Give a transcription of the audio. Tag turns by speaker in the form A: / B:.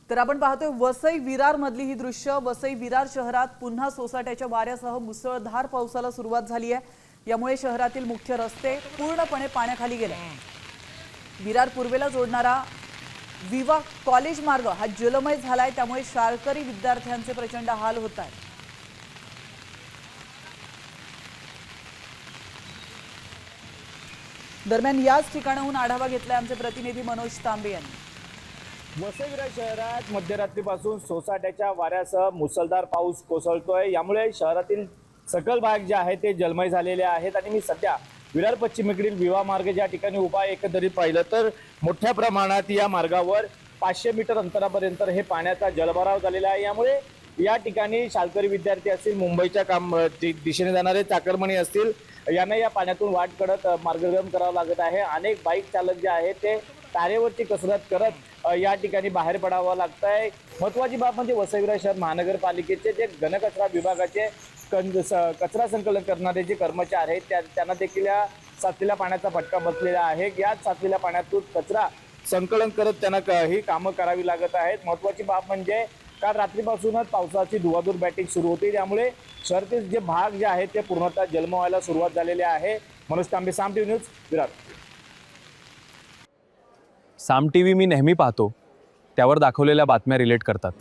A: तर आपण पाहतोय वसई विरार मधली ही दृश्य। वसई विरार शहरात पुन्हा सोसाट्याच्या वाऱ्यासह मुसळधार पावसाला सुरुवात झाली आहे। यामुळे शहरातील मुख्य रस्ते पूर्णपणे पाण्याखाली गेले। विरार पूर्वेला जोडणारा विवा कॉलेज मार्ग हा जलमय झालाय, त्यामुळे शाळकरी विद्यार्थ्यांचे प्रचंड हाल होत आहेत। दरम्यान याच ठिकाणाहून आढावा घेतलाय आमचे प्रतिनिधी मनोज तांबे यांनी।
B: वसई विरार शहरात मध्यरात्रीपासून सोसाट्याच्या वाऱ्यासह मुसळधार पाऊस कोसळतोय। यामुळे शहरातील सकल भाग जे आहे ते जलमय झालेले आहेत आणि मी सध्या विरार पश्चिमेकडील विवा मार्ग ज्या ठिकाणी उभा आहे, एकंदरीत पाहिलं तर मोठ्या प्रमाणात या मार्गावर 500 मीटर अंतरापर्यंत हे पाण्याचा जलभराव झालेला आहे। यामुळे या ठिकाणी शाळकरी विद्यार्थी असतील, मुंबईच्या दिशेने जाणारे चाकरमानी असतील, यांना या पाण्यातून वाट काढत मार्गक्रमण करावं लागत आहे। अनेक बाईक चालक जे आहेत ते तारेवरची कसरत करत या ठिकाणी बाहेर पडावं लागत आहे। महत्त्वाची बाब म्हणजे वसई विरार शहर महानगरपालिकेचे जे घनकचरा विभागाचे कचरा संकलन करणारे जे कर्मचारी आहेत त्यांना देखील या साचलेल्या पाण्याचा फटका बसलेला आहे। या साचलेल्या पाण्यातून कचरा संकलन करत त्यांना ही कामं करावी लागत आहेत। महत्त्वाची बाब म्हणजे काल रात्रीपासूनच पावसाची धुवाधूर बॅटिंग सुरू होती, त्यामुळे शहरातील जे भाग जे आहेत ते पूर्णतः जलमय व्हायला सुरुवात झालेली आहे। मनोज तांबे, साम टीव्ही न्यूज, विरार।
C: साम टीव्ही मी नेहमी पाहतो, त्यावर दाखवलेल्या बातम्या रिलेट करतात।